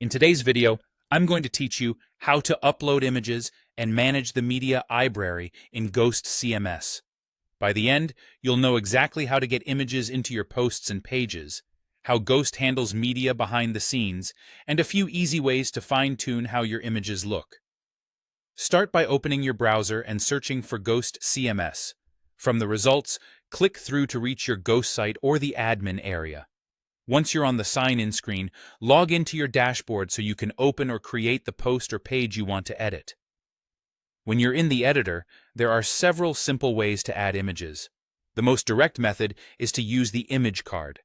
In today's video, I'm going to teach you how to upload images and manage the media library in Ghost CMS. By the end, you'll know exactly how to get images into your posts and pages, how Ghost handles media behind the scenes, and a few easy ways to fine-tune how your images look. Start by opening your browser and searching for Ghost CMS. From the results, click through to reach your Ghost site or the admin area. Once you're on the sign-in screen, log into your dashboard so you can open or create the post or page you want to edit. When you're in the editor, there are several simple ways to add images. The most direct method is to use the image card.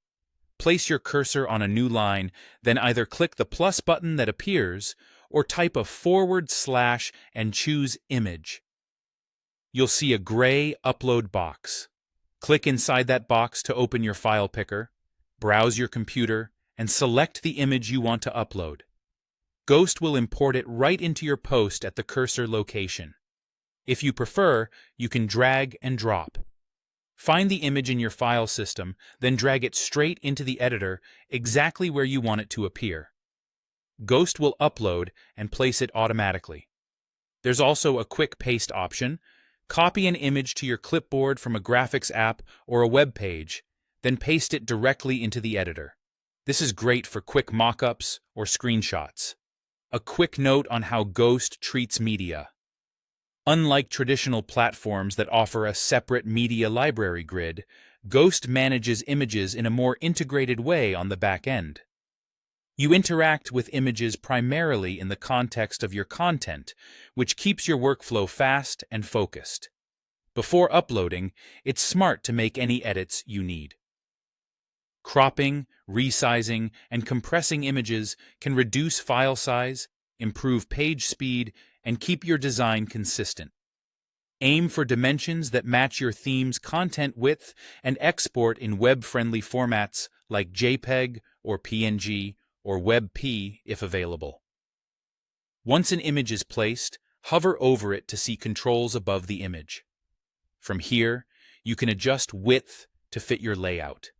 Place your cursor on a new line, then either click the plus button that appears or type a / and choose Image. You'll see a gray upload box. Click inside that box to open your file picker, browse your computer, and select the image you want to upload. Ghost will import it right into your post at the cursor location. If you prefer, you can drag and drop. Find the image in your file system, then drag it straight into the editor exactly where you want it to appear. Ghost will upload and place it automatically. There's also a quick paste option. Copy an image to your clipboard from a graphics app or a web page, then paste it directly into the editor. This is great for quick mock-ups or screenshots. A quick note on how Ghost treats media. Unlike traditional platforms that offer a separate media library grid, Ghost manages images in a more integrated way on the back end. You interact with images primarily in the context of your content, which keeps your workflow fast and focused. Before uploading, it's smart to make any edits you need. Cropping, resizing, and compressing images can reduce file size, improve page speed, and keep your design consistent. Aim for dimensions that match your theme's content width and export in web-friendly formats like JPEG or PNG or WebP if available. Once an image is placed, hover over it to see controls above the image. From here, you can adjust width to fit your layout.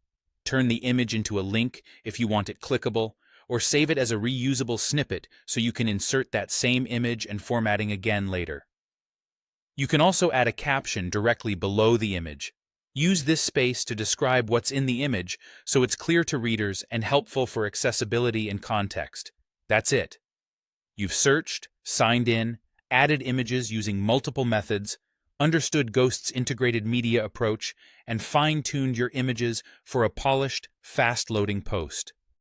Turn the image into a link if you want it clickable, or save it as a reusable snippet so you can insert that same image and formatting again later. You can also add a caption directly below the image. Use this space to describe what's in the image so it's clear to readers and helpful for accessibility and context. That's it. You've searched, signed in, added images using multiple methods, understood Ghost's integrated media approach, and fine-tuned your images for a polished, fast-loading post.